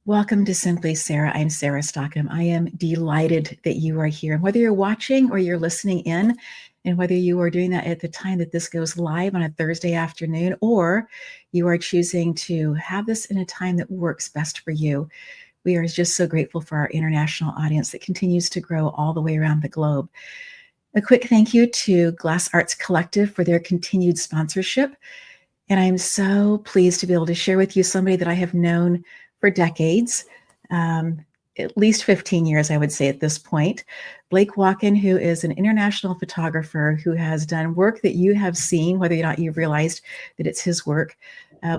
Welcome to Simply Sarah. I'm Sarah Stockham. I am delighted that you are here. And whether you're watching or you're listening in, and whether you are doing that at the time that this goes live on a Thursday afternoon, or you are choosing to have this in a time that works best for you, we are just so grateful for our international audience that continues to grow all the way around the globe. A quick thank you to Glass Arts Collective for their continued sponsorship. And I'm so pleased to be able to share with you somebody that I have known for decades, at least 15 years, I would say at this point. Blake Woken, who is an international photographer who has done work that you have seen, whether or not you've realized that it's his work.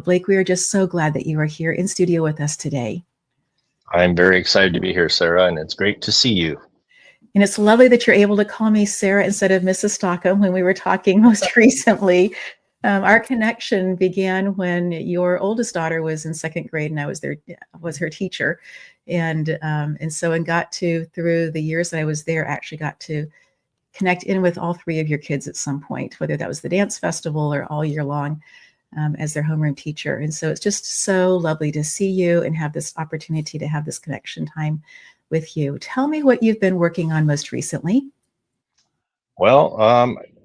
Blake, we are just so glad that you are here in studio with us today. I'm very excited to be here, Sarah, and it's great to see you. And it's lovely that you're able to call me Sarah instead of Mrs. Stockham when we were talking most recently. Our connection began when your oldest daughter was in second grade, and I was her teacher, and got to, through the years that I was there, actually got to connect in with all three of your kids at some point, whether that was the dance festival or all year long as their homeroom teacher. And so it's just so lovely to see you and have this opportunity to have this connection time with you. Tell me what you've been working on most recently. Well,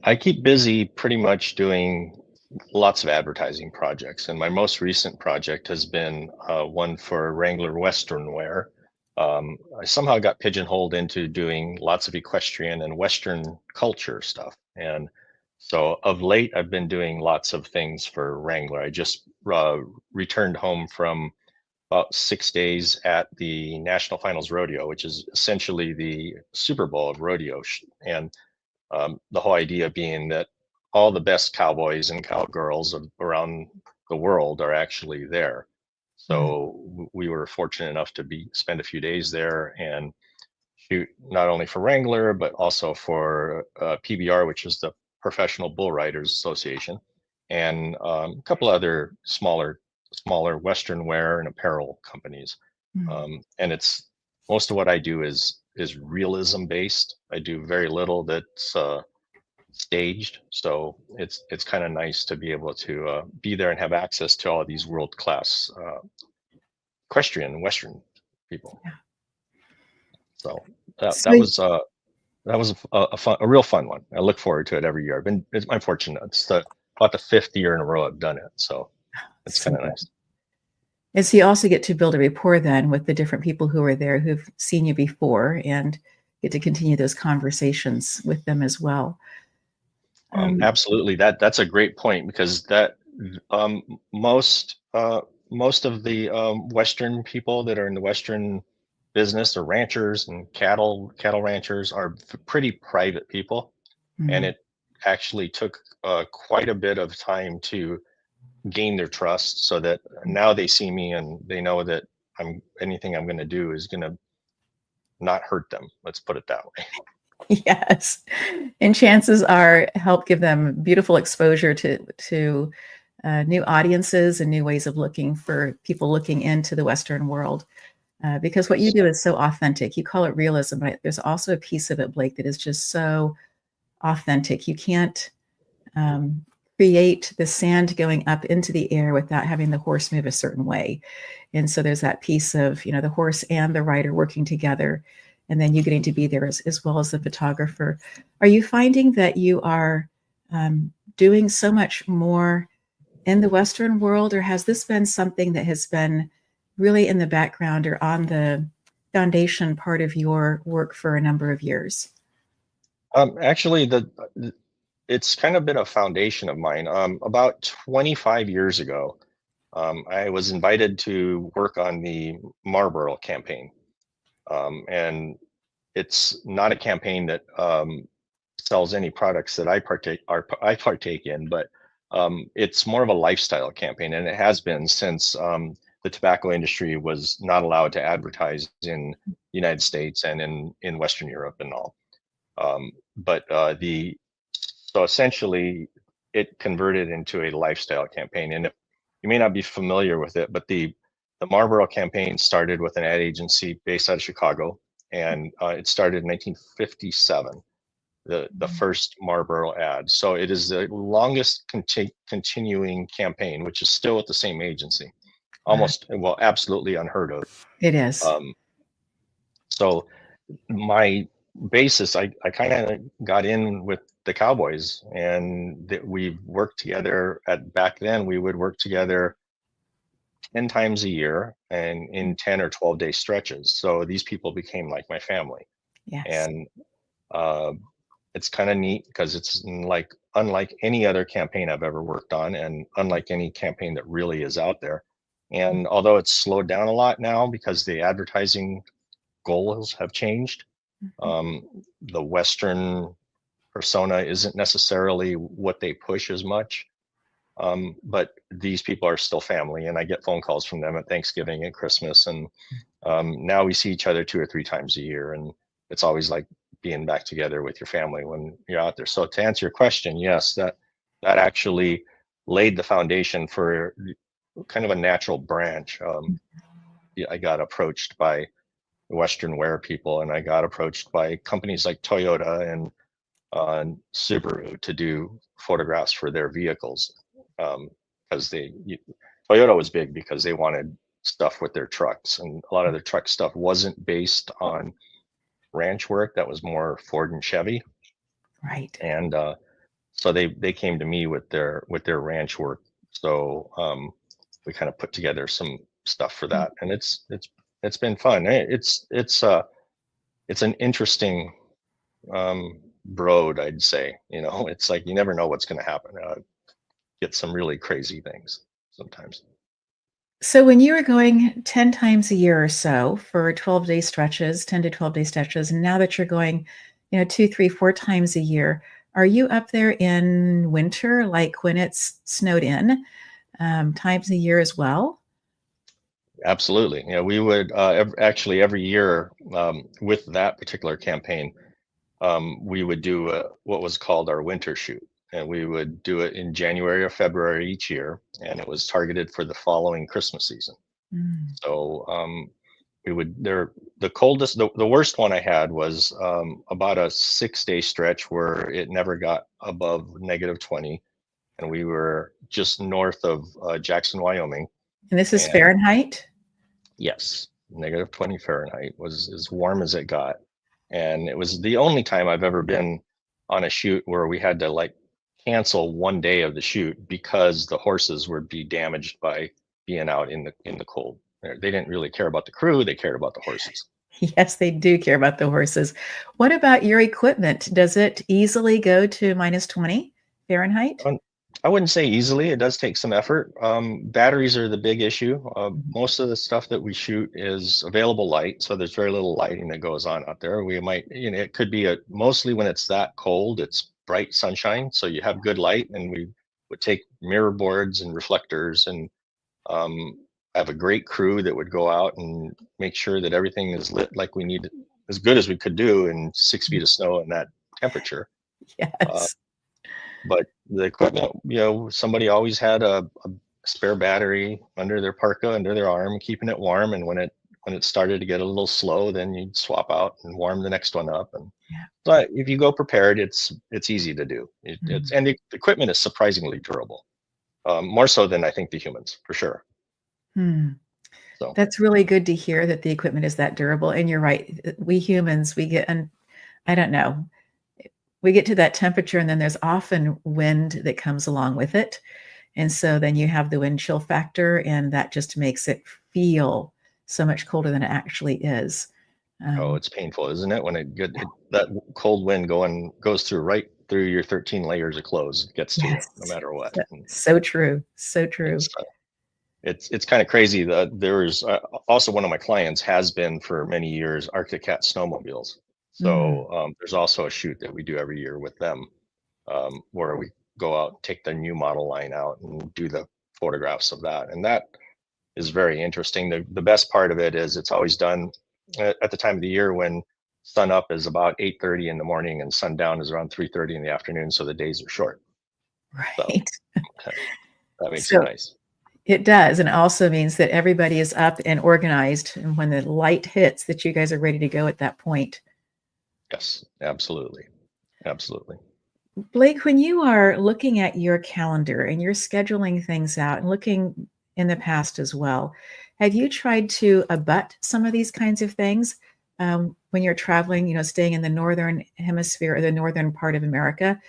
I keep busy pretty much doing lots of advertising projects, and my most recent project has been one for Wrangler Western wear. I somehow got pigeonholed into doing lots of equestrian and Western culture stuff, and so of late I've been doing lots of things for Wrangler. I just returned home from about 6 days at the National Finals Rodeo, which is essentially the Super Bowl of rodeo, and the whole idea being that all the best cowboys and cowgirls around the world are actually there. So we were fortunate enough to spend a few days there and shoot not only for Wrangler, but also for PBR, which is the Professional Bull Riders Association, and a couple other smaller Western wear and apparel companies. And it's most of what I do is realism based. I do very little that's staged, so it's kind of nice to be able to be there and have access to all of these world class equestrian Western people. Yeah. So that was a real fun one. I look forward to it every year. I'm fortunate. It's about the fifth year in a row I've done it, so it's kind of nice. And so you also get to build a rapport then with the different people who are there who've seen you before, and get to continue those conversations with them as well. Absolutely, that's a great point, because that most of the Western people that are in the Western business, or ranchers and cattle ranchers, are pretty private people, and it actually took quite a bit of time to gain their trust, so that now they see me and they know that anything I'm going to do is going to not hurt them. Let's put it that way. Yes, and chances are help give them beautiful exposure to new audiences and new ways of looking for people looking into the Western world. Because what you do is so authentic. You call it realism, but there's also a piece of it, Blake, that is just so authentic. You can't create the sand going up into the air without having the horse move a certain way. And so there's that piece of, the horse and the rider working together, and then you getting to be there as well as the photographer. Are you finding that you are doing so much more in the Western world, or has this been something that has been really in the background or on the foundation part of your work for a number of years? Actually, it's kind of been a foundation of mine. About 25 years ago, I was invited to work on the Marlboro campaign. And it's not a campaign that sells any products that I partake in, but it's more of a lifestyle campaign, and it has been since the tobacco industry was not allowed to advertise in the United States and in Western Europe and all. So essentially, it converted into a lifestyle campaign. And you may not be familiar with it, but the Marlboro campaign started with an ad agency based out of Chicago, and it started in 1957, the first Marlboro ad. So it is the longest continuing campaign, which is still with the same agency. almost, well, absolutely unheard of. It is. So my basis, I kind of got in with the Cowboys, and that we've worked together. At back then, we would work together 10 times a year and in 10 or 12-day stretches. So these people became like my family. Yes. And uh, it's kind of neat because it's like unlike any other campaign I've ever worked on, and unlike any campaign that really is out there. And although it's slowed down a lot now because the advertising goals have changed, Mhm. um, the Western persona isn't necessarily what they push as much. But these people are still family, and I get phone calls from them at Thanksgiving and Christmas. And now we see each other 2 or 3 times a year, and it's always like being back together with your family when you're out there. So to answer your question, yes, that actually laid the foundation for kind of a natural branch. Yeah, I got approached by Western wear people, and I got approached by companies like Toyota and Subaru to do photographs for their vehicles, because Toyota was big because they wanted stuff with their trucks, and a lot of their truck stuff wasn't based on ranch work. That was more Ford and Chevy, Right. and so they came to me with their ranch work. So we kind of put together some stuff for that, and it's been fun. It's an interesting broad, I'd say. It's like you never know what's going to happen. Get some really crazy things sometimes. So when you were going 10 times a year or so for 12-day stretches, 10 to 12-day stretches, and now that you're going, 2, 3, 4 times a year, are you up there in winter, like when it's snowed in, times a year as well? Absolutely. Yeah, we would actually every year, with that particular campaign, we would do what was called our winter shoot. And we would do it in January or February each year. And it was targeted for the following Christmas season. Mm. So we would there the coldest the worst one I had was about a 6-day stretch where it never got above -20, and we were just north of Jackson, Wyoming. And this is And Fahrenheit? yes, -20 Fahrenheit was as warm as it got. And it was the only time I've ever been on a shoot where we had to like cancel one day of the shoot because the horses would be damaged by being out in the cold. They didn't really care about the crew, they cared about the horses. Yes, they do care about the horses. What about your equipment? Does it easily go to -20 Fahrenheit? Um, I wouldn't say easily. It does take some effort. Batteries are the big issue. Mhm. Most of the stuff that we shoot is available light, so there's very little lighting that goes on out there. We might, it could be mostly when it's that cold, it's bright sunshine, so you have good light, and we would take mirror boards and reflectors, and um, have a great crew that would go out and make sure that everything is lit like we need, as good as we could do in 6 feet of snow and that temperature. Uh, Yes. but the equipment, somebody always had a spare battery under their parka, under their arm, keeping it warm. And when it started to get a little slow, then you'd swap out and warm the next one up. And Yeah. but if you go prepared, it's easy to do. Mhm. And the equipment is surprisingly durable, more so than I think the humans, for sure. Hmm. So That's really good to hear that the equipment is that durable. And you're right. We humans, we get, and I don't know, we get to that temperature and then there's often wind that comes along with it. And so then you have the wind chill factor, and that just makes it feel so much colder than it actually is. oh, Um, it's painful, isn't it? When that cold wind goes through right through your 13 layers of clothes, it gets to you yes. no matter what. So, And so true. So true. it's it's kind of crazy that there's also one of my clients has been for many years Arctic Cat snowmobiles. Mm. So there's also a shoot that we do every year with them, where we go out, take the new model line out, and do the photographs of that. And that is very interesting. The best part of it is it's always done at the time of the year when sun up is about 8:30 in the morning and sundown is around 3:30 in the afternoon. So the days are short. So Right. that makes it So nice. it does. And it also means that everybody is up and organized. And when the light hits, that you guys are ready to go at that point. Yes, absolutely. Absolutely. Blake, when you are looking at your calendar and you're scheduling things out and looking in the past as well. Have you tried to abut some of these kinds of things when you're traveling, staying in the northern hemisphere or the northern part of America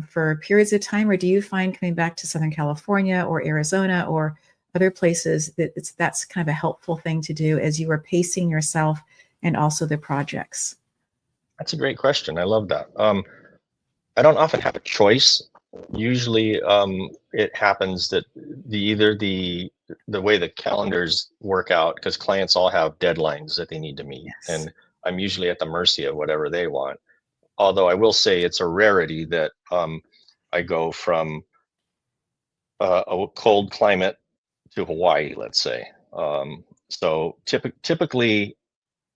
for periods of time? Or do you find coming back to Southern California or Arizona or other places that that's kind of a helpful thing to do as you are pacing yourself and also the projects? That's a great question. I love that. I don't often have a choice. Usually, it happens that either the way the calendars work out, because clients all have deadlines that they need to meet, Yes. and I'm usually at the mercy of whatever they want. Although I will say it's a rarity that I go from a cold climate to Hawaii, let's say. So typically,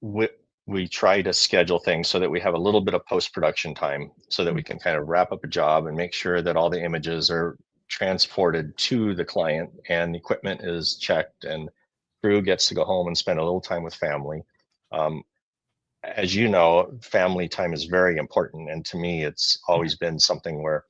we, we try to schedule things so that we have a little bit of post-production time so that we can kind of wrap up a job and make sure that all the images are transported to the client and the equipment is checked and crew gets to go home and spend a little time with family. Um, as you know, family time is very important. And to me, it's always been something where,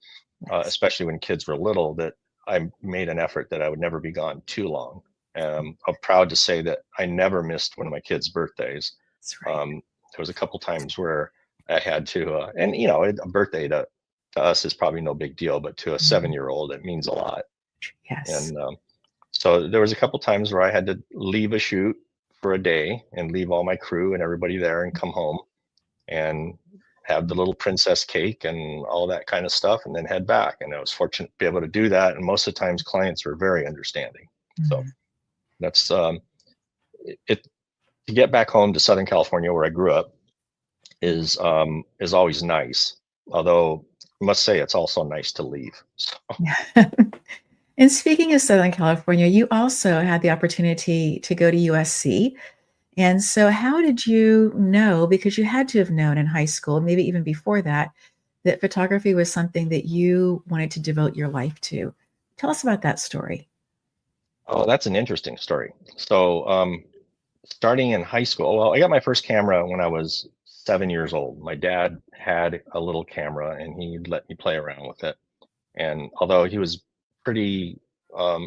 Yes. especially when kids were little, that I made an effort that I would never be gone too long. I'm proud to say that I never missed one of my kids' birthdays. That's right. There was a couple times where I had to, and a birthday to us is probably no big deal, but to a Mhm. 7-year-old, it means a lot. Yes. And so there was a couple times where I had to leave a shoot for a day and leave all my crew and everybody there and come home and have the little princess cake and all that kind of stuff and then head back. And I was fortunate to be able to do that. And most of the times clients were very understanding. So Mhm. that's it to get back home to Southern California where I grew up is always nice. Although I must say it's also nice to leave. So, And speaking of Southern California, you also had the opportunity to go to USC. And so, how did you know? Because you had to have known in high school, maybe even before that, that photography was something that you wanted to devote your life to. Tell us about that story. oh, that's an interesting story. So starting in high school, well, I got my first camera when I was 7 years old. My dad had a little camera and he let me play around with it. And although he was pretty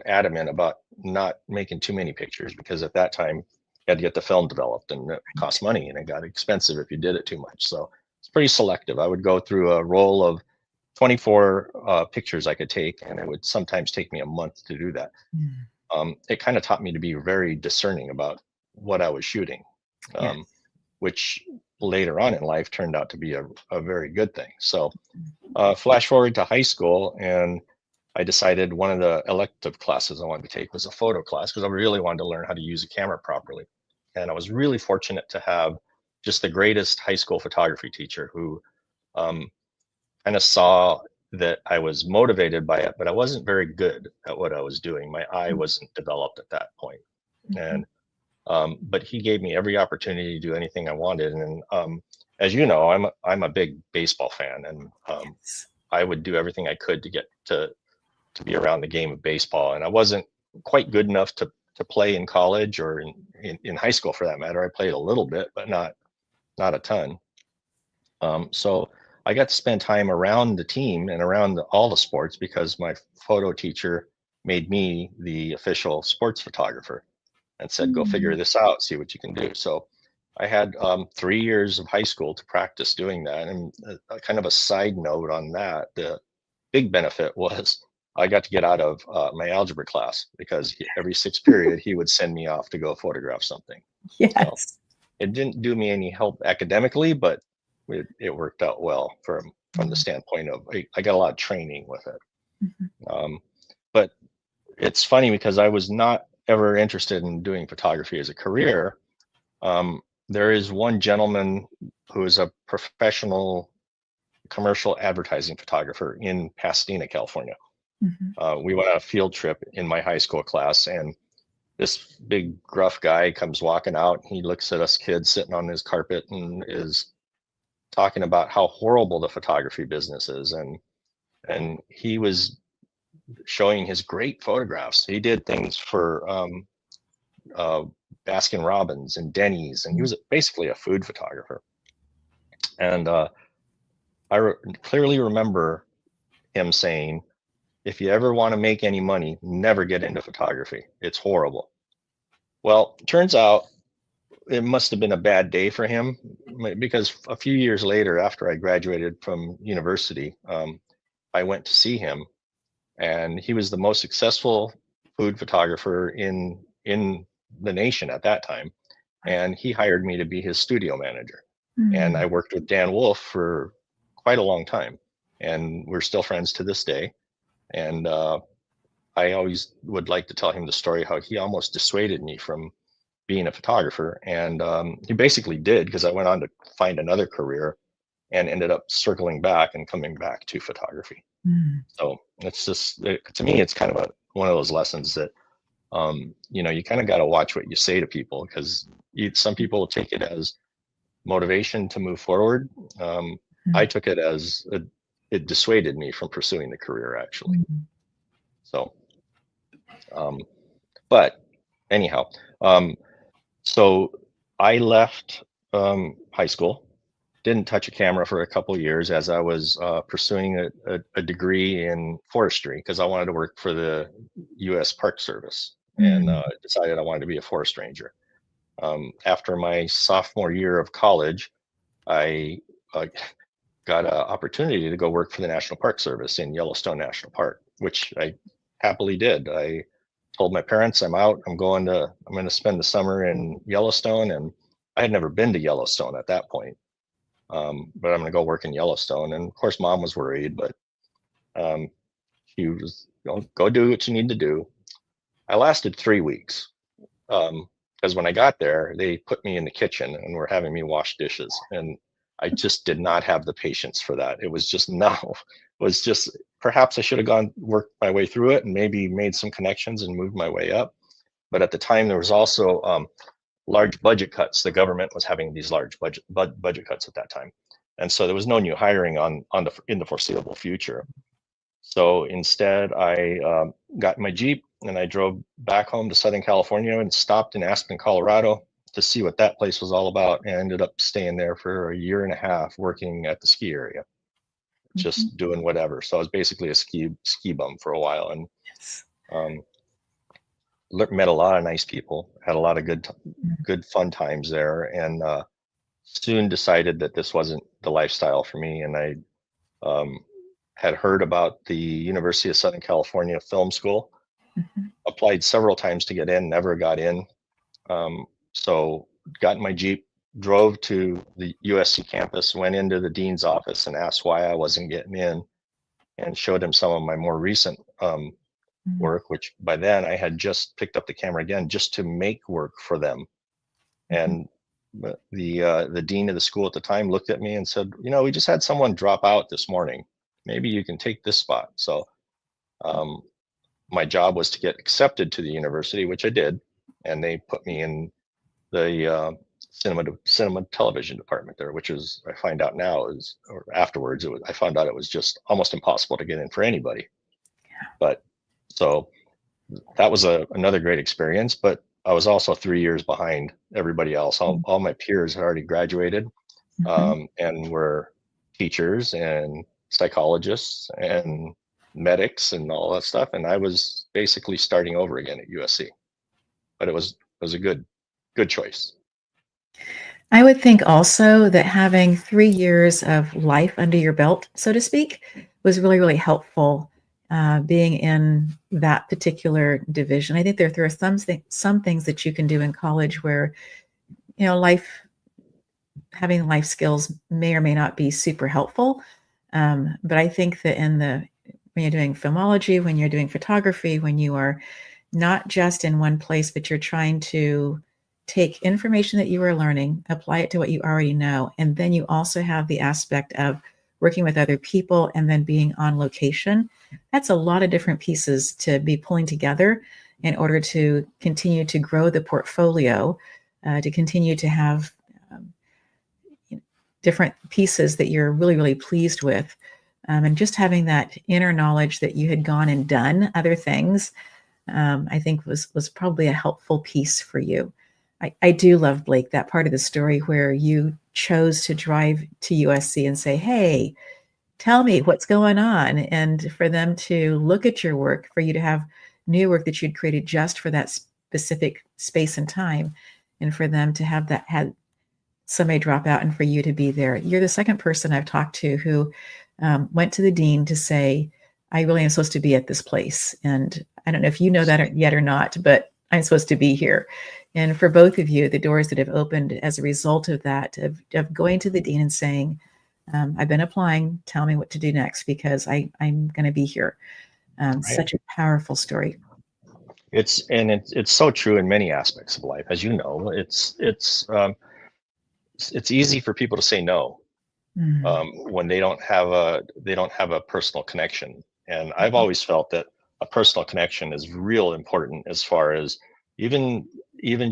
adamant about not making too many pictures, because at that time you had to get the film developed and it cost Right. money and it got expensive if you did it too much. So it's pretty selective. I would go through a roll of 24 pictures I could take, and it would sometimes take me a month to do that. Mm. It kind of taught me to be very discerning about what I was shooting, um, Yes. which later on in life turned out to be a very good thing. So flash forward to high school, and I decided one of the elective classes I wanted to take was a photo class because I really wanted to learn how to use a camera properly. And I was really fortunate to have just the greatest high school photography teacher who um, kind of saw that I was motivated by it, but I wasn't very good at what I was doing. My eye wasn't developed at that point. Mhm. And but he gave me every opportunity to do anything I wanted. And as you know, I'm a big baseball fan, and Yes. I would do everything I could to get to be around the game of baseball. And I wasn't quite good enough to play in college or in high school for that matter. I played a little bit, but not a ton. So I got to spend time around the team and around all the sports because my photo teacher made me the official sports photographer and said, go figure Mm. this out, see what you can do. So I had 3 years of high school to practice doing that. And kind of a side note on that, the big benefit was I got to get out of my algebra class because every sixth period he would send me off to go photograph something. So Yes. it didn't do me any help academically, but it worked out well from the Mm. standpoint of I got a lot of training with it. Mhm. Um, but it's funny because I was not ever interested in doing photography as a career. There is one gentleman who is a professional commercial advertising photographer in Pasadena, California. Mhm. We went on a field trip in my high school class, and this big gruff guy comes walking out. He looks at us kids sitting on his carpet and is talking about how horrible the photography business is, and he was showing his great photographs. He did things for uh, Baskin Robbins and Denny's, and he Mm. was basically a food photographer. And clearly remember him saying, if you ever want to make any money, never get into photography. It's horrible. Well, turns out it must have been a bad day for him, because a few years later, after I graduated from university, I went to see him, and he was the most successful food photographer in the nation at that time. And he hired me to be his studio manager. And I worked with Dan Wolf for quite a long time, and we're still friends to this day. And I always would like to tell him the story how he almost dissuaded me from being a photographer. And he basically did, because I went on to find another career and ended up circling back and coming back to photography. So it's just, to me, it's kind of one of those lessons that, you kind of got to watch what you say to people, because some people will take it as motivation to move forward. I took it as it dissuaded me from pursuing the career, actually. So, but anyhow, so I left high school, didn't touch a camera for a couple of years as I was pursuing a degree in forestry, because I wanted to work for the U.S. Park Service, and decided I wanted to be a forest ranger. After my sophomore year of college, I got an opportunity to go work for the National Park Service in Yellowstone National Park, which I happily did. I told my parents, I'm out. I'm going to spend the summer in Yellowstone, and I had never been to Yellowstone at that point. But I'm going to go work in Yellowstone. And of course, Mom was worried, but she was, go do what you need to do. I lasted 3 weeks, because when I got there, they put me in the kitchen and were having me wash dishes, and I just did not have the patience for that. It was just perhaps I should have worked my way through it and maybe made some connections and moved my way up. But at the time, there was also large budget cuts. The government was having these large budget cuts at that time, and so there was no new hiring in the foreseeable future. So instead, I got my Jeep and I drove back home to Southern California and stopped in Aspen, Colorado, to see what that place was all about, and ended up staying there for a year and a half, working at the ski area, just doing whatever. So I was basically a ski bum for a while, and met a lot of nice people, had a lot of good fun times there, and soon decided that this wasn't the lifestyle for me. And I had heard about the University of Southern California Film School, applied several times to get in, never got in. So got in my Jeep, drove to the USC campus, went into the dean's office and asked why I wasn't getting in, and showed him some of my more recent work, which by then I had just picked up the camera again just to make work for them. And the dean of the school at the time looked at me and said, we just had someone drop out this morning. Maybe you can take this spot. So my job was to get accepted to the university, which I did, and they put me in the cinema television department there, which is, I find out now or afterwards, I found out it was just almost impossible to get in for anybody. But so that was another great experience, but I was also 3 years behind everybody else. All my peers had already graduated and were teachers and psychologists and medics and all that stuff. And I was basically starting over again at USC, but it was a good choice. I would think also that having 3 years of life under your belt, so to speak, was really, really helpful, being in that particular division. I think there are some things that you can do in college where, having life skills may or may not be super helpful. But I think that when you're doing filmology, when you're doing photography, when you are not just in one place, but you're trying to take information that you are learning, apply it to what you already know, and then you also have the aspect of working with other people and then being on location. That's a lot of different pieces to be pulling together in order to continue to grow the portfolio, to continue to have different pieces that you're really, really pleased with. And just having that inner knowledge that you had gone and done other things, I think was probably a helpful piece for you. I do love, Blake, that part of the story where you chose to drive to USC and say, hey, tell me what's going on, and for them to look at your work, for you to have new work that you'd created just for that specific space and time, and for them to have that had somebody drop out and for you to be there. You're the second person I've talked to who went to the dean to say, I really am supposed to be at this place. And I don't know if you know that yet or not, but I'm supposed to be here. And for both of you, the doors that have opened as a result of that, of going to the dean and saying, I've been applying, tell me what to do next, because I'm going to be here. Right. Such a powerful story. It's so true in many aspects of life, as you know. It's easy for people to say no when they don't have a personal connection. And I've always felt that a personal connection is real important, as far as even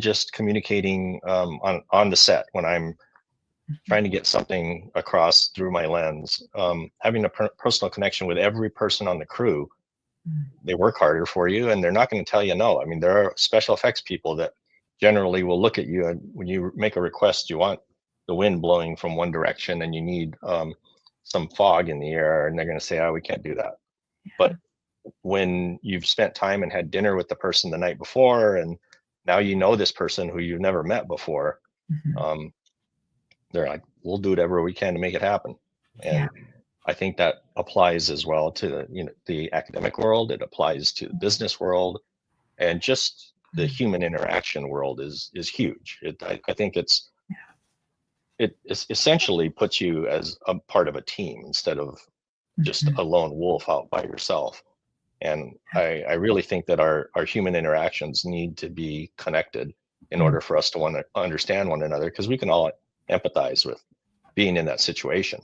just communicating on the set when I'm trying to get something across through my lens. Having a personal connection with every person on the crew. They work harder for you, and they're not going to tell you no. I mean, there are special effects people that generally will look at you, and when you make a request, you want the wind blowing from one direction and you need some fog in the air, and they're going to say, oh, we can't do that. But when you've spent time and had dinner with the person the night before, and now you know this person who you've never met before, they're like, we'll do whatever we can to make it happen. And I think that applies as well to the academic world. It applies to the business world, and just the human interaction world is huge. I think it essentially puts you as a part of a team instead of just a lone wolf out by yourself. And I really think that our human interactions need to be connected in order for us to want to understand one another, because we can all empathize with being in that situation.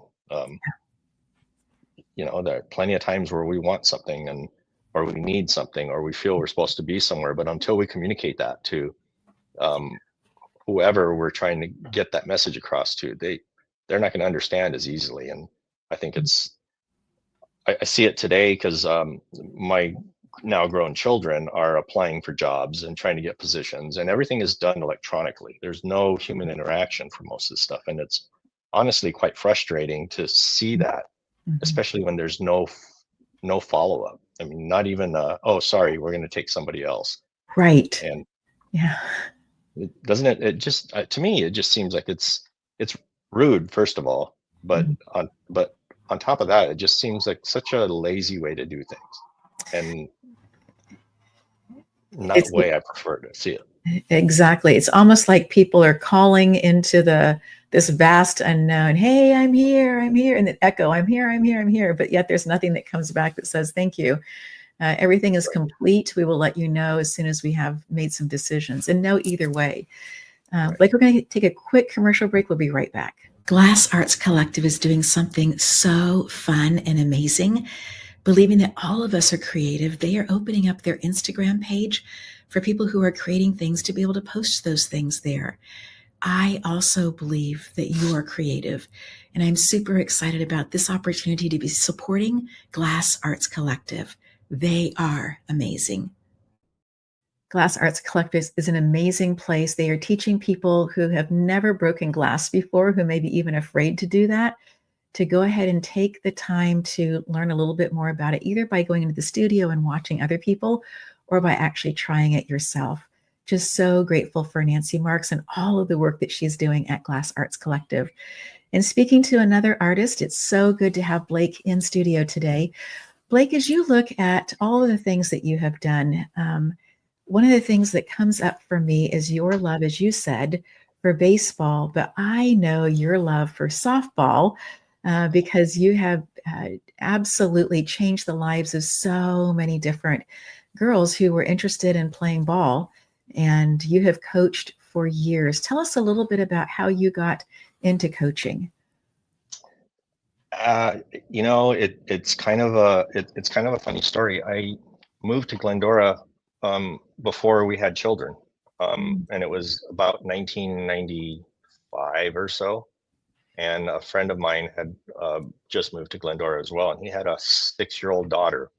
There are plenty of times where we want something or we need something, or we feel we're supposed to be somewhere, but until we communicate that to whoever we're trying to get that message across to, they're not going to understand as easily. And I think I see it today, because my now grown children are applying for jobs and trying to get positions, and everything is done electronically. There's no human interaction for most of this stuff, and it's honestly quite frustrating to see that, especially when there's no follow-up. I mean, not even oh, sorry, we're going to take somebody else. Right. And yeah, doesn't it just to me, it just seems like it's rude, first of all, but on top of that, it just seems like such a lazy way to do things, and not the way I prefer to see it. Exactly. It's almost like people are calling into this vast unknown. Hey, I'm here, and the echo, I'm here, but yet there's nothing that comes back that says thank you. Everything is complete. We will let you know as soon as we have made some decisions, and no either way. Blake, we're going to take a quick commercial break. We'll be right back. Glass Arts Collective is doing something so fun and amazing. Believing that all of us are creative, they are opening up their Instagram page for people who are creating things to be able to post those things there. I also believe that you are creative, and I'm super excited about this opportunity to be supporting Glass Arts Collective. They are amazing. Glass Arts Collective is an amazing place. They are teaching people who have never broken glass before, who may be even afraid to do that, to go ahead and take the time to learn a little bit more about it, either by going into the studio and watching other people, or by actually trying it yourself. Just so grateful for Nancy Marks and all of the work that she's doing at Glass Arts Collective. And speaking to another artist, it's so good to have Blake in studio today. Blake, as you look at all of the things that you have done, one of the things that comes up for me is your love, as you said, for baseball, but I know your love for softball, because you have absolutely changed the lives of so many different girls who were interested in playing ball, and you have coached for years. Tell us a little bit about how you got into coaching. It's kind of a funny story. I moved to Glendora before we had children, and it was about 1995 or so. And a friend of mine had just moved to Glendora as well, and he had a 6-year-old daughter.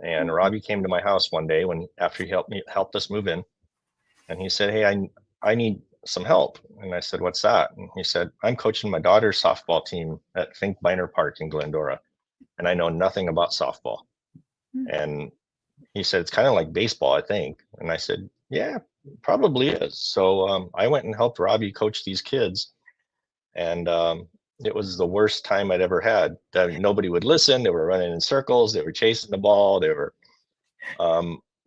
And Robbie came to my house one day after he helped us move in, and he said, "Hey, I need some help." And I said, "What's that?" And he said, "I'm coaching my daughter's softball team at Fink Minor Park in Glendora. and I know nothing about softball. And he said, it's kind of like baseball, I think. And I said, yeah, probably is. So I went and helped Robbie coach these kids. And it was the worst time I'd ever had. Nobody would listen. They were running in circles. They were chasing the ball. They were,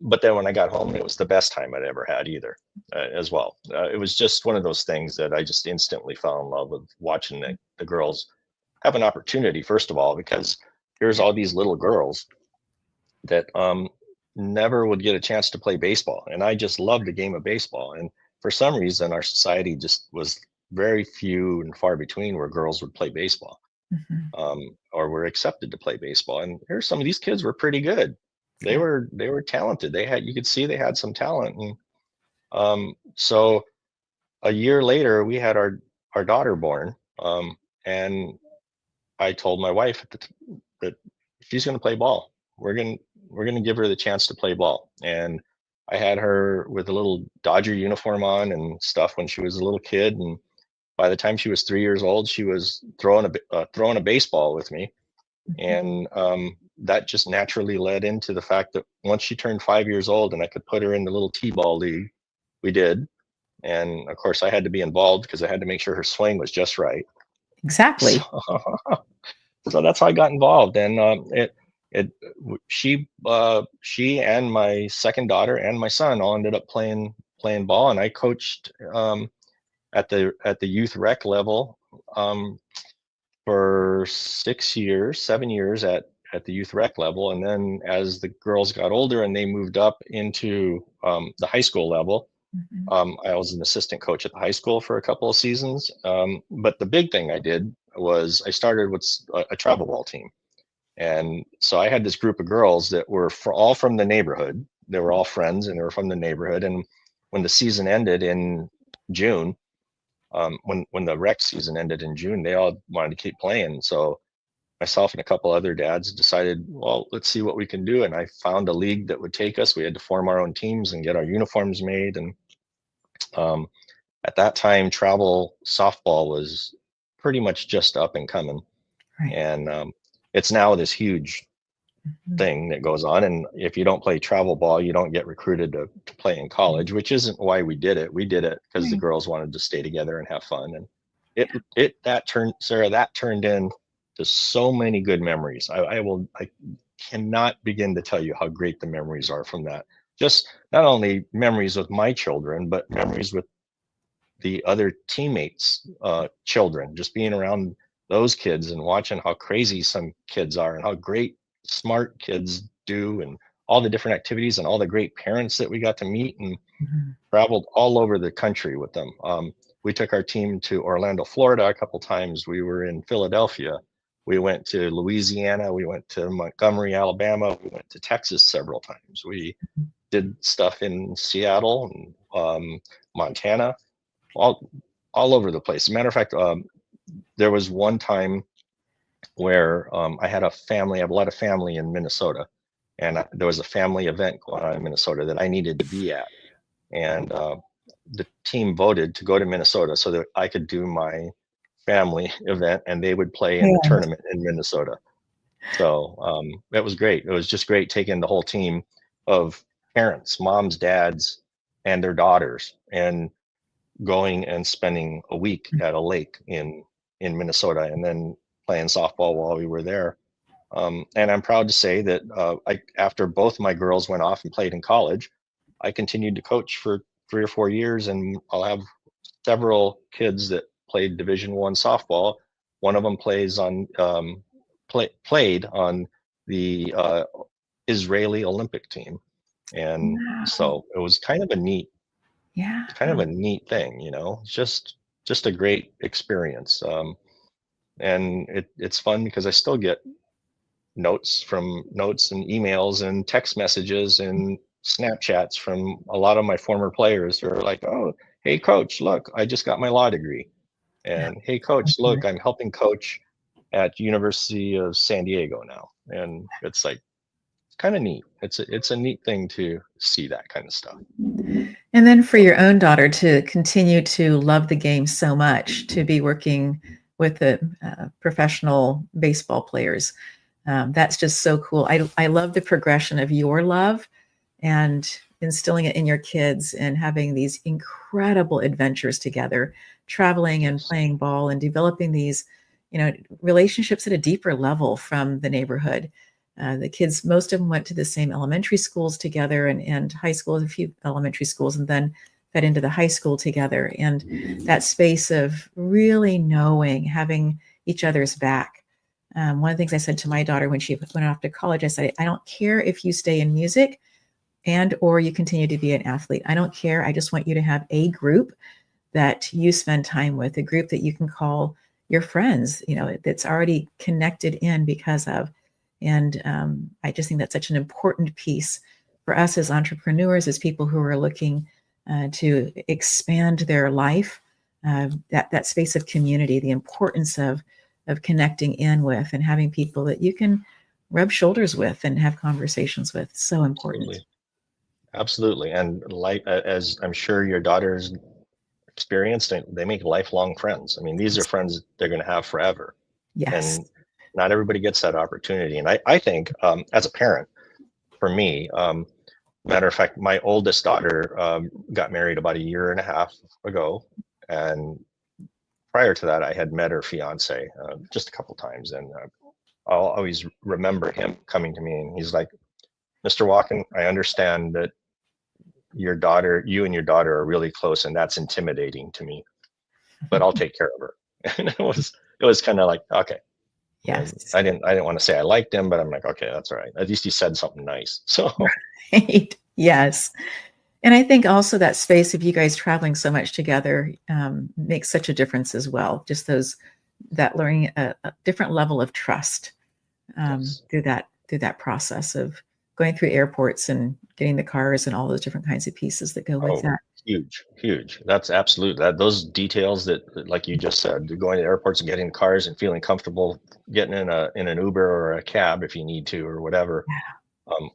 but then when I got home, it was the best time I'd ever had either, as well. It was just one of those things that I just instantly fell in love with, watching the girls have an opportunity, first of all, because here's all these little girls that never would get a chance to play baseball. And I just loved the game of baseball. And for some reason, our society just was very few and far between where girls would play baseball, or were accepted to play baseball. And here's some of these kids were pretty good. They were talented. You could see they had some talent. And so a year later, we had our daughter born. And I told my wife that she's going to play ball. We're going to give her the chance to play ball. And I had her with a little Dodger uniform on and stuff when she was a little kid. And by the time she was 3 years old, she was throwing a baseball with me. And that just naturally led into the fact that once she turned 5 years old and I could put her in the little T-ball league, we did. And of course I had to be involved because I had to make sure her swing was just right. Exactly. So that's how I got involved. And she and my second daughter and my son all ended up playing ball. And I coached at the youth rec level for 7 years at the youth rec level. And then as the girls got older and they moved up into the high school level, I was an assistant coach at the high school for a couple of seasons. But the big thing I did was I started with a travel ball team. And so I had this group of girls that were all from the neighborhood. They were all friends and they were from the neighborhood. And when the season ended in June, when the rec season ended in June, they all wanted to keep playing. So myself and a couple other dads decided, well, let's see what we can do. And I found a league that would take us. We had to form our own teams and get our uniforms made. And at that time, travel softball was pretty much just up and coming. Right. And it's now this huge thing that goes on. And if you don't play travel ball, you don't get recruited to play in college, which isn't why we did it. We did it because the girls wanted to stay together and have fun. And that turned into so many good memories. I cannot begin to tell you how great the memories are from that. Just not only memories with my children, but memories with the other teammates' children, just being around those kids and watching how crazy some kids are and how great smart kids do and all the different activities and all the great parents that we got to meet and traveled all over the country with them. We took our team to Orlando, Florida a couple times. We were in Philadelphia. We went to Louisiana. We went to Montgomery, Alabama. We went to Texas several times. We did stuff in Seattle and Montana, all over the place. As a matter of fact, there was one time where I have a lot of family in Minnesota, and there was a family event going on in Minnesota that I needed to be at. And the team voted to go to Minnesota so that I could do my family event and they would play in the tournament in Minnesota. So it was great. It was just great taking the whole team of parents, moms, dads, and their daughters, and going and spending a week at a lake in Minnesota and then playing softball while we were there. And I'm proud to say that after both my girls went off and played in college, I continued to coach for 3 or 4 years, and I'll have several kids that played Division I softball. One of them played on the Israeli Olympic team. And so it was kind of a neat thing, just a great experience. And it's fun because I still get notes and emails and text messages and Snapchats from a lot of my former players who are like, oh, hey coach, look, I just got my law degree. And hey coach, look, I'm helping coach at University of San Diego now. And it's like, kind of neat. It's a neat thing to see that kind of stuff. And then for your own daughter to continue to love the game so much, to be working with the professional baseball players, That's just so cool. I love the progression of your love and instilling it in your kids and having these incredible adventures together, traveling and Yes, playing ball and developing these, relationships at a deeper level from the neighborhood. The kids, most of them went to the same elementary schools together and high schools, a few elementary schools, and then fed into the high school together. And that space of really knowing, having each other's back. One of the things I said to my daughter when she went off to college, I said, I don't care if you stay in music and or you continue to be an athlete. I don't care. I just want you to have a group that you spend time with, a group that you can call your friends, that's already connected in because of. And I just think that's such an important piece for us as entrepreneurs, as people who are looking to expand their life, that space of community, the importance of connecting in with and having people that you can rub shoulders with and have conversations with. So important. absolutely. Absolutely. And like, as I'm sure your daughters experienced, they make lifelong friends. I mean, these are friends they're going to have forever. Yes. And not everybody gets that opportunity. And I think as a parent, for me, matter of fact, my oldest daughter got married about a year and a half ago. And prior to that, I had met her fiance just a couple times. And I'll always remember him coming to me and he's like, Mr. Walken, I understand that you and your daughter are really close and that's intimidating to me, but I'll take care of her. And it was kind of like, okay. And Yes. I didn't want to say I liked him, but I'm like, okay, that's all right. At least he said something nice. So Right. Yes. And I think also that space of you guys traveling so much together makes such a difference as well. Just that learning a different level of trust yes. through that process of going through airports and getting the cars and all those different kinds of pieces that go with Oh, that. huge, huge. That's absolute. That those details like you just said, going to airports and getting cars and feeling comfortable getting in an Uber or a cab if you need to or whatever.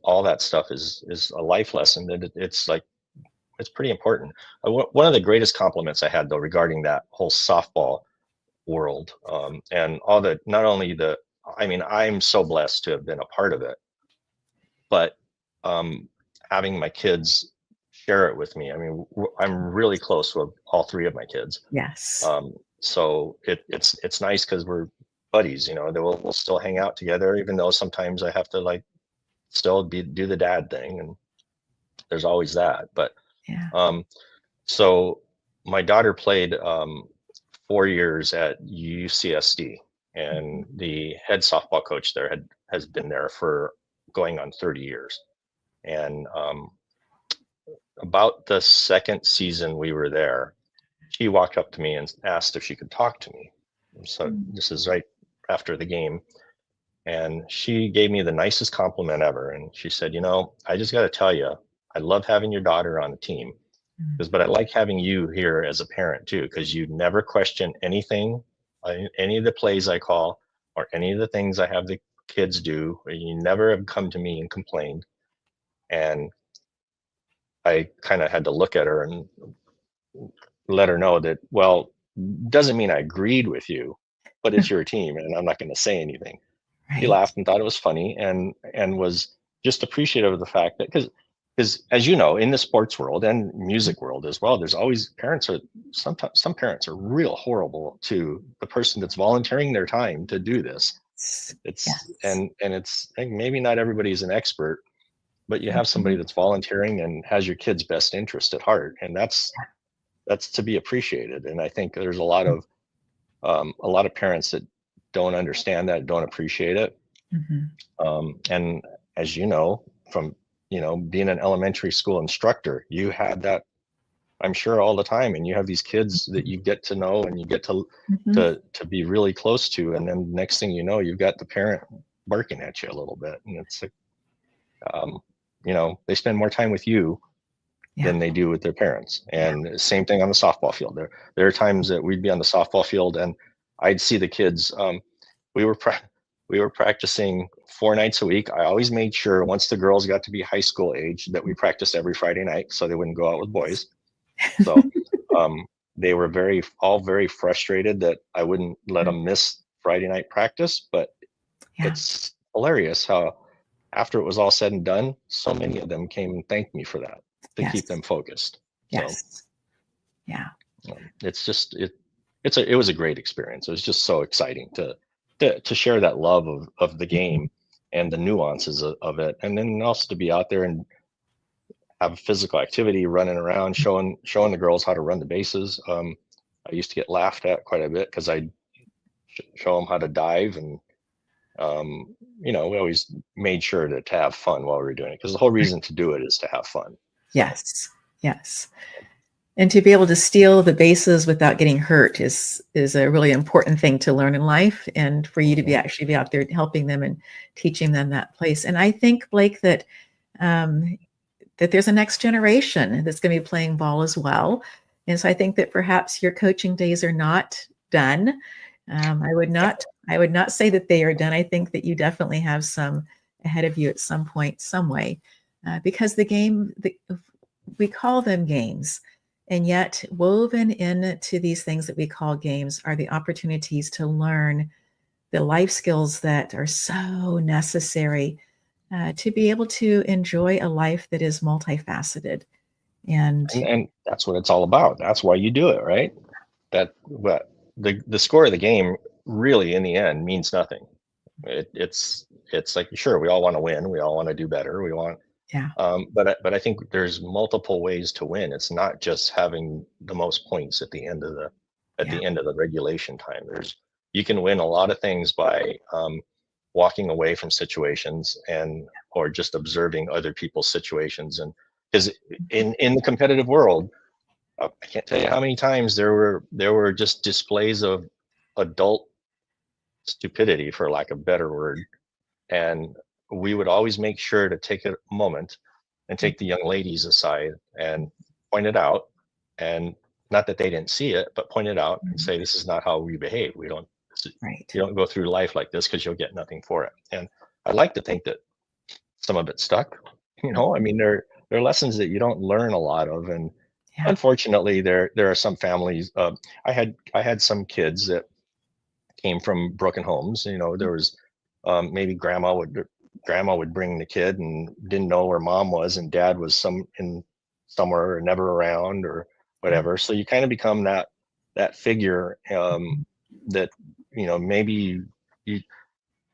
All that stuff is a life lesson that it's like it's pretty important. One of the greatest compliments I had though regarding that whole softball world and all the not only the I mean I'm so blessed to have been a part of it, but having my kids share it with me. I mean, I'm really close with all three of my kids. Yes. So it's nice because we're buddies. We'll still hang out together, even though sometimes I have to like still do the dad thing, and there's always that. But Yeah. um, so my daughter played 4 years at UCSD, and the head softball coach there has been there for going on 30 years. And about the second season we were there, she walked up to me and asked if she could talk to me. So this is right after the game. And she gave me the nicest compliment ever. And she said, I just got to tell you, I love having your daughter on the team. But I like having you here as a parent too, because you never question anything, any of the plays I call, or any of the things I have the kids do. You never have come to me and complained. And I kind of had to look at her and let her know that, well, doesn't mean I agreed with you, but it's your team and I'm not going to say anything. She Right. laughed and thought it was funny and was just appreciative of the fact that because as you know, in the sports world and music world as well, there's always parents are sometimes some parents are real horrible to the person that's volunteering their time to do this. It's Yes. and it's like maybe not everybody's an expert, but you have somebody Mhm. that's volunteering and has your kid's best interest at heart, and that's to be appreciated. And I think there's a lot of parents that don't understand that, don't appreciate it. Mhm. And as you know, from being an elementary school instructor, you had that, I'm sure, all the time, and you have these kids that you get to know and you get to Mhm. to be really close to, and then next thing you know, you've got the parent barking at you a little bit, and it's like, um, they spend more time with you Yeah. than they do with their parents. Yeah. And same thing on the softball field. There are times that we'd be on the softball field and I'd see the kids. We were we were practicing 4 nights a week. I always made sure once the girls got to be high school age that we practiced every Friday night so they wouldn't go out with boys. So they were all very frustrated that I wouldn't let them miss Friday night practice, but Yeah. it's hilarious how after it was all said and done, so many of them came and thanked me for that, to keep Yes. them focused. So Yes. Yeah. it's just it was a great experience. It was just so exciting to share that love of the Mhm. game and the nuances of it, and then also to be out there and have physical activity, running around, showing the girls how to run the bases. I used to get laughed at quite a bit because I show them how to dive, and we always made sure to have fun while we were doing it, because the whole Right. reason to do it is to have fun. So Yes. Yes. And to be able to steal the bases without getting hurt is a really important thing to learn in life, and for you to be mhm. actually be out there helping them and teaching them that place. And I think, Blake, um, that there's a next generation that's going to be playing ball as well. And so I think that perhaps your coaching days are not done. I would not say that they are done. I think that you definitely have some ahead of you at some point, some way, because we call them games. And yet, woven into these things that we call games are the opportunities to learn the life skills that are so necessary to be able to enjoy a life that is multifaceted. And And that's what it's all about. That's why you do it, right? That what the score of the game really in the end means nothing. It's like, sure, we all want to win, we all want to do better, we want yeah, but I think there's multiple ways to win. It's not just having the most points at the end of yeah, the regulation time. You can win a lot of things by walking away from situations, and or just observing other people's situations. And because in the competitive world, I can't tell you how many times there were just displays of adult stupidity, for lack of a better word, and we would always make sure to take a moment and take the young ladies aside and point it out. And not that they didn't see it, but point it out and mhm, say, this is not how we behave. right. You don't go through life like this, because you'll get nothing for it. And I like to think that some of it stuck. I mean, there are lessons that you don't learn a lot of. And Yeah. unfortunately, there are some families. I had some kids that came from broken homes. There was maybe grandma would bring the kid and didn't know where mom was, and dad was somewhere or never around or Yeah. whatever. So you kind of become that figure, Mhm. that maybe you,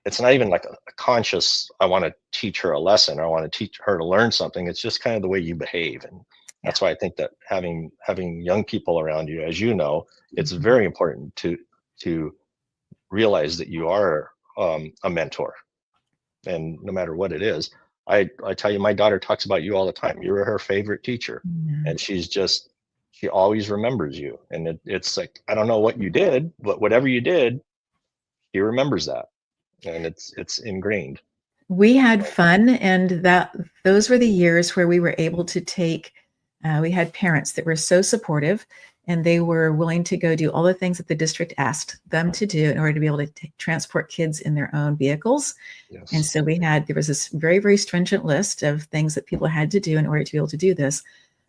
it's not even like a conscious, I want to teach her a lesson, or I want to teach her to learn something. It's just kind of the way you behave. And Yeah. that's why I think that having young people around you, as you know, it's Mhm. very important to realize that you are a mentor, and no matter what it is. I tell you, my daughter talks about you all the time. You were her favorite teacher, Yeah. and she always remembers you. And it's like, I don't know what you did, but whatever you did, she remembers that, and it's ingrained. We had fun, and those were the years where we were able to take. We had parents that were so supportive, and they were willing to go do all the things that the district asked them to do in order to be able to transport kids in their own vehicles. And Yes. so there was this very, very stringent list of things that people had to do in order to be able to do this.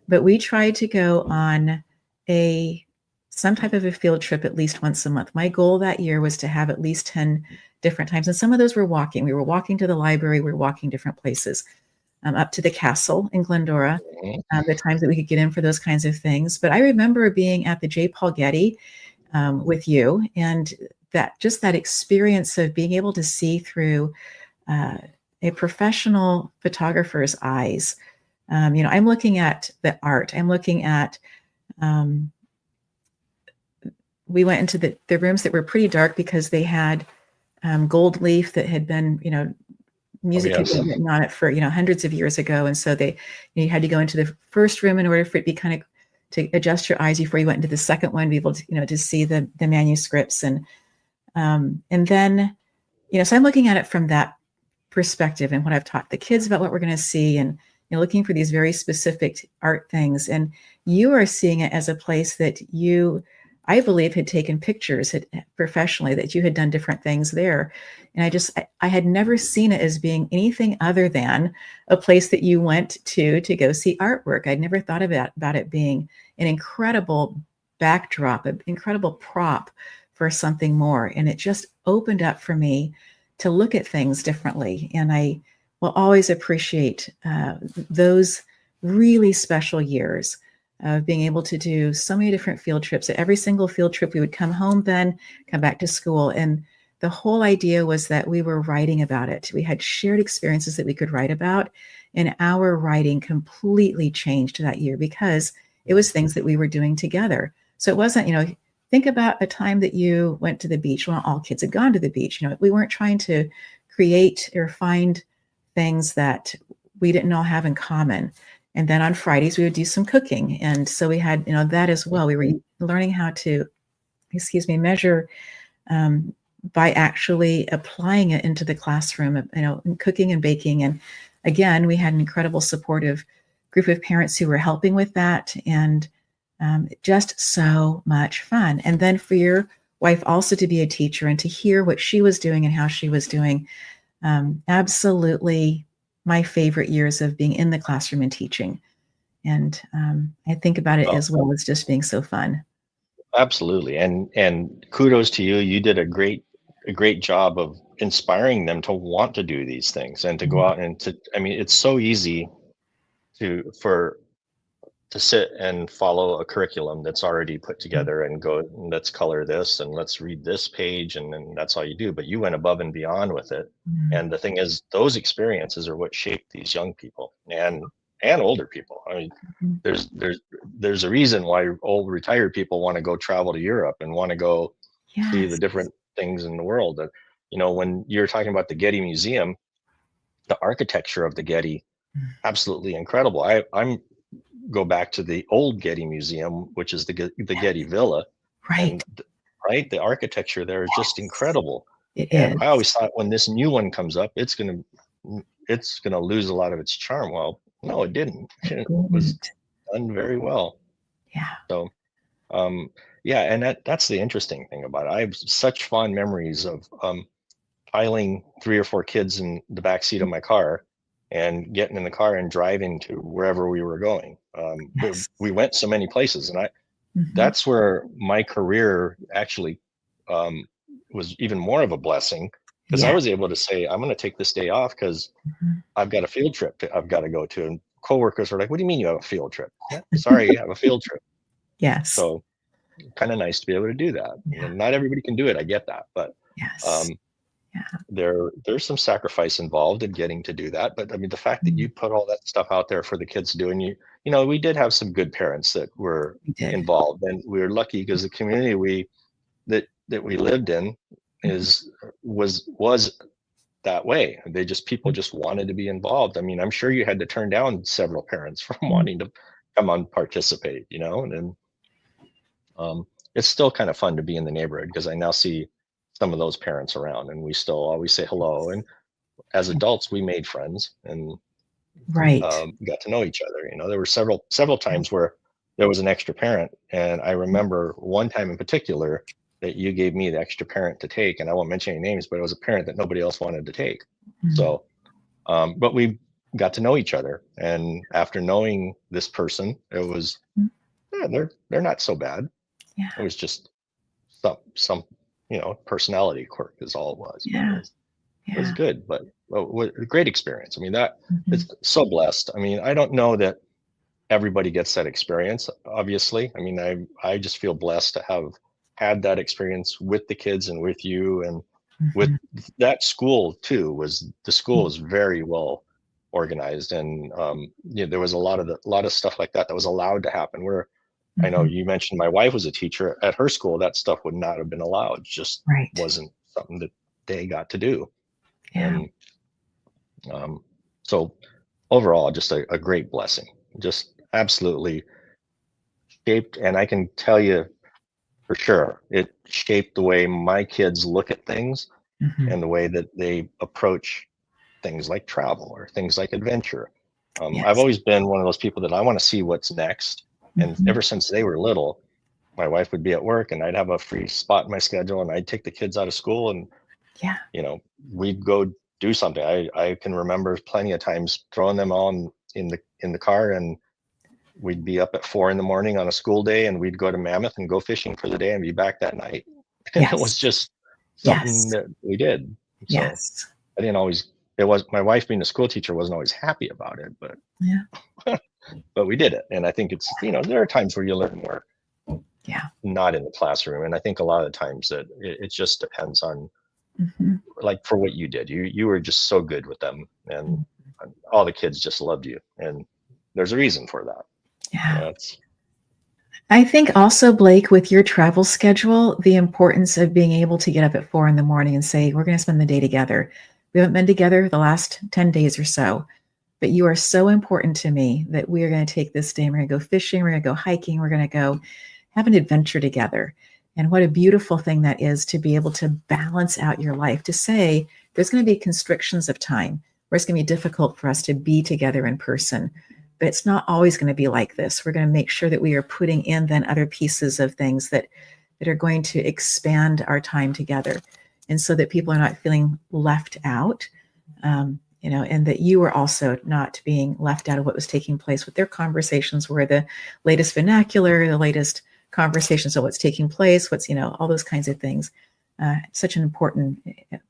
But we tried to go on a some type of a field trip at least once a month. My goal that year was to have at least 10 different times. And some of those were walking. We were walking to the library, we were walking different places, up to the castle in Glendora, Mhm. the times that we could get in for those kinds of things. But I remember being at the J. Paul Getty with you, and that experience of being able to see through uh, a professional photographer's eyes. I'm looking at the art. I'm looking at um, we went into the rooms that were pretty dark because they had gold leaf that had been, Oh music had yes. been written on it for, hundreds of years ago. And so you had to go into the first room in order for it to be kind of to adjust your eyes before you went into the second one, to be able to, to see the manuscripts. And then, so I'm looking at it from that perspective and what I've taught the kids about what we're going to see, and looking for these very specific art things. And you are seeing it as a place that I believe, had taken pictures professionally, that you had done different things there. And I had never seen it as being anything other than a place that you went to go see artwork. I'd never thought about it being an incredible backdrop, an incredible prop for something more. And it just opened up for me to look at things differently. And I will always appreciate those really special years of being able to do so many different field trips. At every single field trip, we would come home, then come back to school. And the whole idea was that we were writing about it. We had shared experiences that we could write about. And our writing completely changed that year because it was things that we were doing together. So it wasn't, think about a time that you went to the beach. Well, all kids had gone to the beach. We weren't trying to create or find things that we didn't all have in common. And then on Fridays, we would do some cooking. And so we had, that as well. We were learning how to, measure by actually applying it into the classroom, cooking and baking. And again, we had an incredible supportive group of parents who were helping with that. And just so much fun. And then for your wife also to be a teacher and to hear what she was doing and how she was doing, absolutely my favorite years of being in the classroom and teaching. And I think about it as well as just being so fun. Absolutely. And kudos to you. You did a great job of inspiring them to want to do these things and to go out and it's so easy to sit and follow a curriculum that's already put together and go, let's color this and let's read this page. And then that's all you do. But you went above and beyond with it. And the thing is, those experiences are what shape these young people and older people. I mean, there's a reason why old retired people want to go travel to Europe and want to go see the different things in the world. That, when you're talking about the Getty Museum, the architecture of the Getty, absolutely incredible. I'm go back to the old Getty Museum, which is the Getty Villa. Right. And, right. The architecture there is just incredible. It and is. I always thought when this new one comes up, it's going to lose a lot of its charm. Well, no, it didn't. It was done very well. Yeah. So, yeah. And that's the interesting thing about it. I have such fond memories of piling 3 or 4 kids in the back seat of my car and getting in the car and driving to wherever we were going. We went so many places, and that's where my career actually was even more of a blessing, because I was able to say, I'm going to take this day off because I've got a field trip I've got to go to. And coworkers were like, what do you mean you have a field trip? Yeah, sorry, you have a field trip. Yes. So kind of nice to be able to do that. Yeah. And not everybody can do it. I get that. But there's some sacrifice involved in getting to do that. But I mean, the fact that you put all that stuff out there for the kids to do, and we did have some good parents that were involved, and we were lucky because the community that we lived in was that way. People just wanted to be involved. I mean, I'm sure you had to turn down several parents from wanting to come on participate, and it's still kind of fun to be in the neighborhood because I now see some of those parents around, and we still always say hello. And as adults, we made friends and got to know each other. There were several times where there was an extra parent, and I remember one time in particular that you gave me the extra parent to take, and I won't mention any names, but it was a parent that nobody else wanted to take. So, but we got to know each other, and after knowing this person, it was, they're not so bad. Yeah. It was just some personality quirk is all it was. It was good, but a great experience. I mean, that it's so blessed. I mean, I don't know that everybody gets that experience, obviously. I mean, I just feel blessed to have had that experience with the kids and with you, and with that school too. The school was very well organized, and there was a lot of stuff like that was allowed to happen. Where I know you mentioned my wife was a teacher at her school, that stuff would not have been allowed. It just wasn't something that they got to do. And so overall, just a great blessing, just absolutely shaped. And I can tell you for sure, it shaped the way my kids look at things and the way that they approach things like travel or things like adventure. I've always been one of those people that I want to see what's next. And ever since they were little, my wife would be at work and I'd have a free spot in my schedule, and I'd take the kids out of school and, we'd go do something. I can remember plenty of times throwing them all in the car, and we'd be up at 4 a.m. on a school day, and we'd go to Mammoth and go fishing for the day and be back that night. And it was just something that we did. So Yes. I didn't always, it was, my wife being a school teacher wasn't always happy about it, but Yeah. but we did it. And I think it's, there are times where you learn more Yeah. not in the classroom. And I think a lot of the times that it just depends on, Hmm. like, for what you did. You were just so good with them, and all the kids just loved you. And there's a reason for that. Yeah. It's I think also, Blake, with your travel schedule, the importance of being able to get up at 4 a.m. and say, we're going to spend the day together. We haven't been together the last 10 days or so, but you are so important to me that we are going to take this day and we're going to go fishing, we're going to go hiking, we're going to go have an adventure together. And what a beautiful thing that is to be able to balance out your life, to say there's going to be constrictions of time where it's going to be difficult for us to be together in person. But it's not always going to be like this. We're going to make sure that we are putting in then other pieces of things that are going to expand our time together. And so that people are not feeling left out, and that you were also not being left out of what was taking place with their conversations were the latest vernacular, the latest conversations of what's taking place, all those kinds of things. Such an important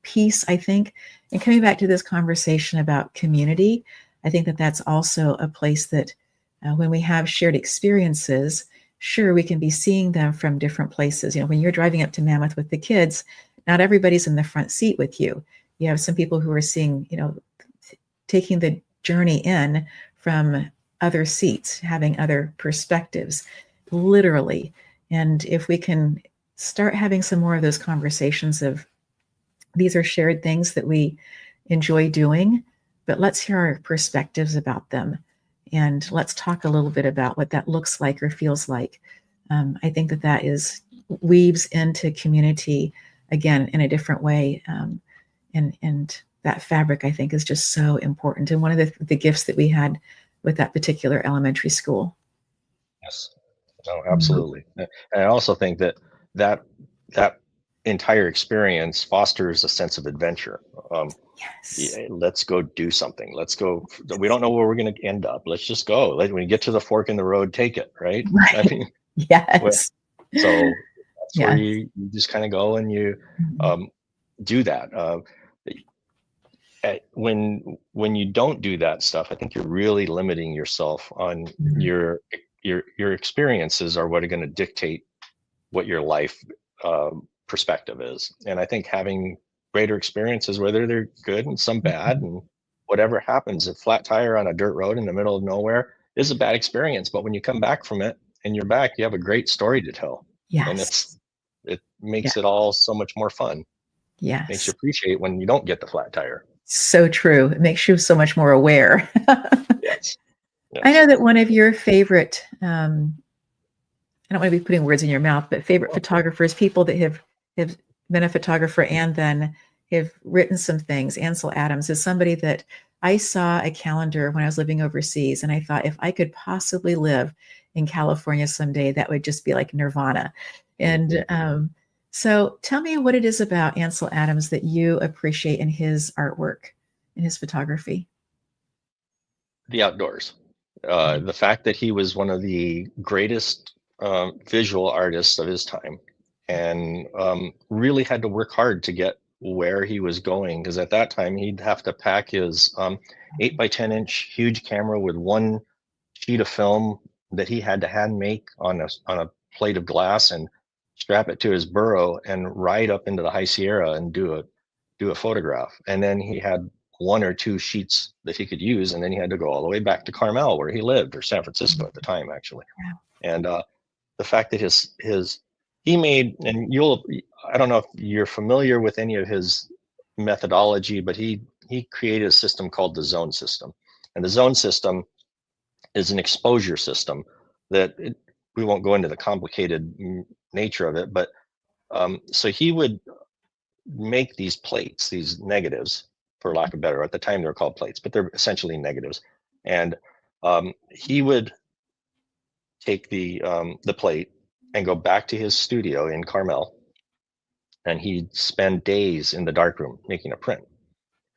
piece, I think. And coming back to this conversation about community, I think that that's also a place that when we have shared experiences, sure, we can be seeing them from different places. When you're driving up to Mammoth with the kids, not everybody's in the front seat with you. You have some people who are seeing, taking the journey in from other seats, having other perspectives, literally. And if we can start having some more of those conversations of these are shared things that we enjoy doing, but let's hear our perspectives about them. And let's talk a little bit about what that looks like or feels like. I think that weaves into community again in a different way. And that fabric, I think, is just so important. And one of the gifts that we had with that particular elementary school. yes, no, absolutely. And I also think that that entire experience fosters a sense of adventure. Yes. Let's go do something. Let's go. We don't know where we're going to end up. Let's just go. When you get to the fork in the road, take it. Right. I Right. mean, Yes. so that's where Yes. you just kind of go and you Mhm. um, do that. When you don't do that stuff, I think you're really limiting yourself on Mhm. your experiences are what are going to dictate what your life perspective is. And I think having greater experiences, whether they're good and some bad, Mhm. and whatever happens, a flat tire on a dirt road in the middle of nowhere is a bad experience. But when you come back from it and you're back, you have a great story to tell, and Yes. it Yeah. makes it all so much more fun. Makes you Yes. appreciate when you don't get the flat tire. So true. It makes you so much more aware. Yes, I yes. know that one of your favorite, I don't want to be putting words in your mouth, but favorite photographers, people that have been a photographer and then have written some things. Ansel Adams is somebody that I saw a calendar when I was living overseas, and I thought if I could possibly live in California someday, that would just be like nirvana. Mhm. And so, tell me what it is about Ansel Adams that you appreciate in his artwork, in his photography. The outdoors. The fact that he was one of the greatest visual artists of his time, and really had to work hard to get where he was going, because at that time he'd have to pack his 8 by 10 inch huge camera with one sheet of film that he had to hand make on a plate of glass and strap it to his burro and ride up into the high Sierra and do a photograph. And then he had one or two sheets that he could use, and then he had to go all the way back to Carmel where he lived, or San Francisco at the time, actually. And the fact that his he made, and I don't know if you're familiar with any of his methodology, but he created a system called the zone system. And the zone system is an exposure system that we won't go into the complicated nature of it, but so he would make these plates, these negatives, for lack of better. At the time, they were called plates, but they're essentially negatives. And he would take the plate and go back to his studio in Carmel, and he'd spend days in the darkroom making a print.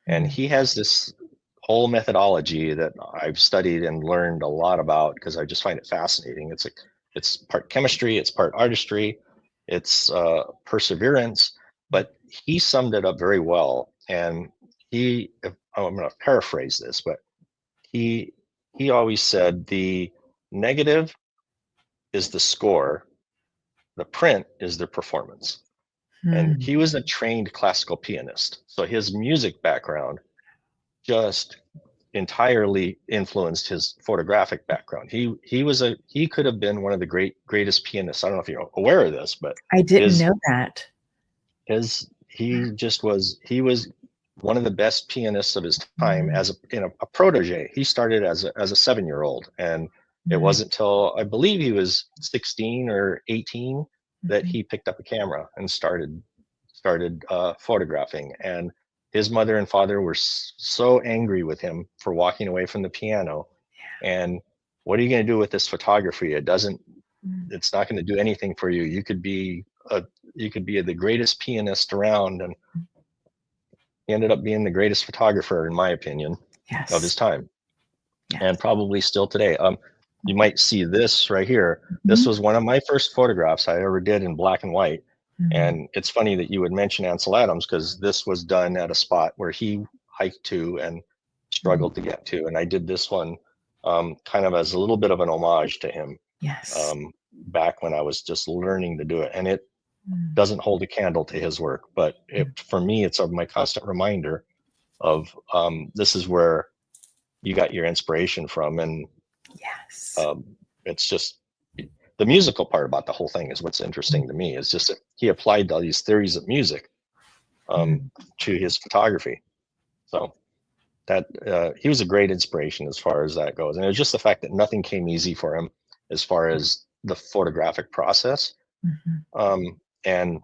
And Mhm. he has this whole methodology that I've studied and learned a lot about because I just find it fascinating. It's part chemistry, it's part artistry, it's perseverance, but he summed it up very well. And I'm going to paraphrase this, but he always said the negative is the score, the print is the performance. And Hmm. he was a trained classical pianist, so his music background just entirely influenced his photographic background. He could have been one of the greatest pianists. I don't know if you're aware of this, but I didn't his know that. he was one of the best pianists of his time Mm, a protege. He started as a 7-year-old, and it mm, wasn't till I believe he was 16 or 18 that mhm. he picked up a camera and started photographing. And his mother and father were so angry with him for walking away from the piano. And what are you going to do with this photography? Mm, It's not going to do anything for you. You could be the greatest pianist around. And he ended up being the greatest photographer, in my opinion, of his yes. time, and Yes. probably still today. You might see this right here. This Mhm, was one of my first photographs I ever did in black and white. mhm, And it's funny that you would mention Ansel Adams, because this was done at a spot where he hiked to and mhm. struggled to get to. And I did this one kind of as a little bit of an homage to him, Yes. um, back when I was just learning to do it. And it Mm, doesn't hold a candle to his work, but mm. for me, it's of my constant reminder of this is where you got your inspiration from. And Yes. um, it's just the musical part about the whole thing is what's Mm, interesting to me. Is just that he applied all these theories of music um, mm. to his photography. So that he was a great inspiration as far as that goes. And it's just the fact that nothing came easy for him as far as the photographic process. Mhm. And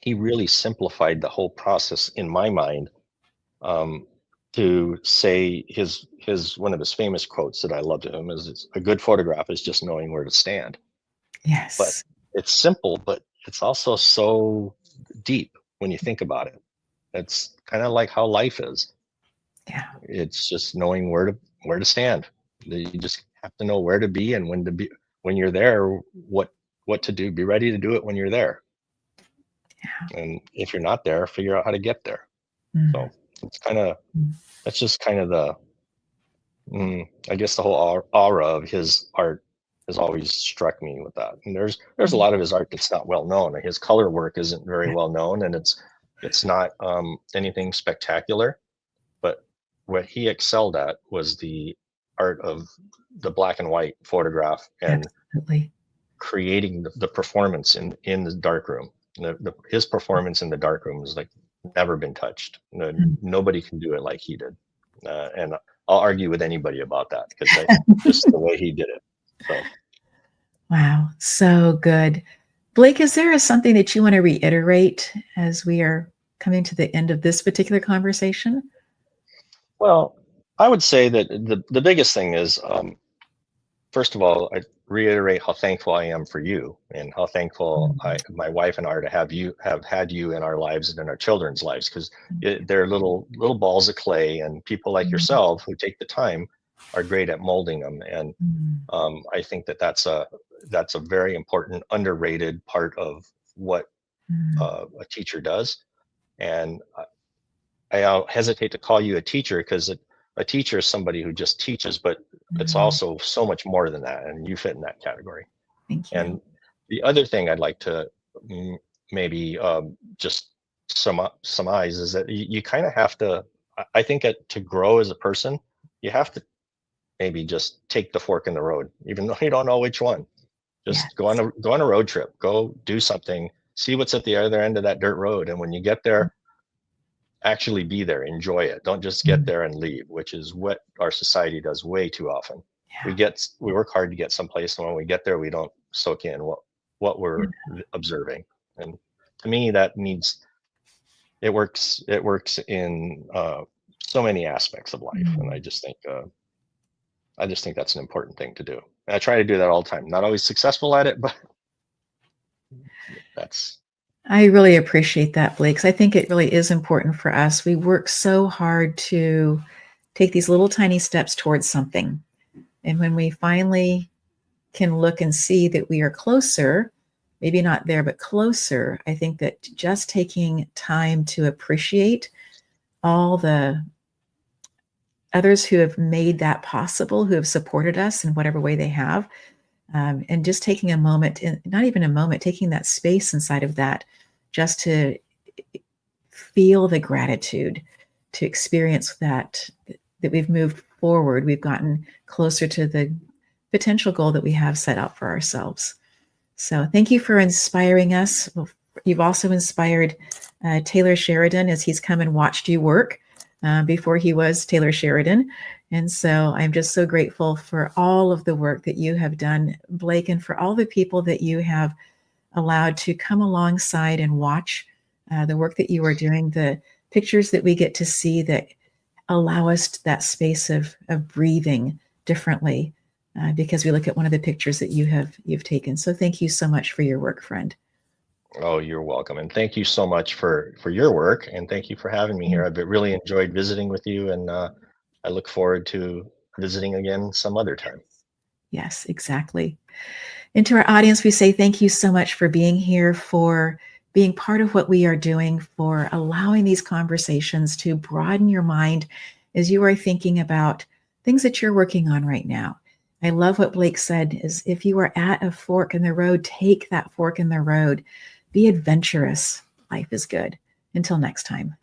he really simplified the whole process in my mind, um, to say his one of his famous quotes that I love to him is, "A good photograph is just knowing where to stand." But Yes. it's simple, but it's also so deep when you think about it. It's kind of like how life is. Yeah. It's just knowing where to stand. You just have to know where to be and when to be when you're there. What to do? Be ready to do it when you're there. Yeah. And if you're not there, figure out how to get there. Mm, So it's kind of mm. that's just kind of I guess the whole aura of his art has always struck me with that. And there's a Mm. lot of his art that's not well known. His color work isn't very Yeah. well known, and it's not anything spectacular. But what he excelled at was the art of the black and white photograph and Absolutely. creating the performance in the darkroom. His performance in the darkroom is like never been touched. Mm. Nobody can do it like he did, and I'll argue with anybody about that because just the way he did it. So, Wow. So good. Blake, is there something that you want to reiterate as we are coming to the end of this particular conversation? well, I would say that the biggest thing is, first of all, I reiterate how thankful I am for you, and how thankful Mm, my wife and I are to have had you in our lives and in our children's lives, because mm, they're little balls of clay, and people like mm, yourself who take the time are great at molding them. And mm, I think that that's a very important underrated part of what mm, a teacher does. And I hesitate to call you a teacher, because a teacher is somebody who just teaches, but it's mm. also so much more than that, and you fit in that category. Thank you. And the other thing I'd like to mm, maybe just surmise is that you kind of have to. I think that to grow as a person, you have to maybe just take the fork in the road, even though you don't know which one. Just Yes. go on a road trip, go do something, see what's at the other end of that dirt road, and when you get there, actually be there, enjoy it. Don't just get Mm, there and leave, which is what our society does way too often. yeah. We work hard to get someplace, and when we get there, we don't soak in what Yeah. we're observing. And to me, that needs it works in so many aspects of life, and Mm. I just think that's an important thing to do. And I try to do that all the time. Not always successful at it, but that's I really appreciate that, Blake, 'cause I think it really is important for us. We work so hard to take these little tiny steps towards something. And when we finally can look and see that we are closer, maybe not there, but closer. I think that just taking time to appreciate all the others who have made that possible, who have supported us in whatever way they have, and just taking a moment, not even a moment, taking that space inside of that, just to feel the gratitude, to experience that we've moved forward, we've gotten closer to the potential goal that we have set out for ourselves. So thank you for inspiring us. You've also inspired Taylor Sheridan as he's come and watched you work before he was Taylor Sheridan. And so I'm just so grateful for all of the work that you have done, Blake, and for all the people that you have allowed to come alongside and watch the work that you are doing, the pictures that we get to see that allow us that space of breathing differently because we look at one of the pictures that you've taken. So thank you so much for your work, friend. Oh, you're welcome. And thank you so much for your work. And thank you for having me here. I've really enjoyed visiting with you, and I look forward to visiting again some other time. Yes, exactly. And to our audience, we say thank you so much for being here, for being part of what we are doing, for allowing these conversations to broaden your mind as you are thinking about things that you're working on right now. I love what Blake said, is if you are at a fork in the road, take that fork in the road. Be adventurous. Life is good. Until next time.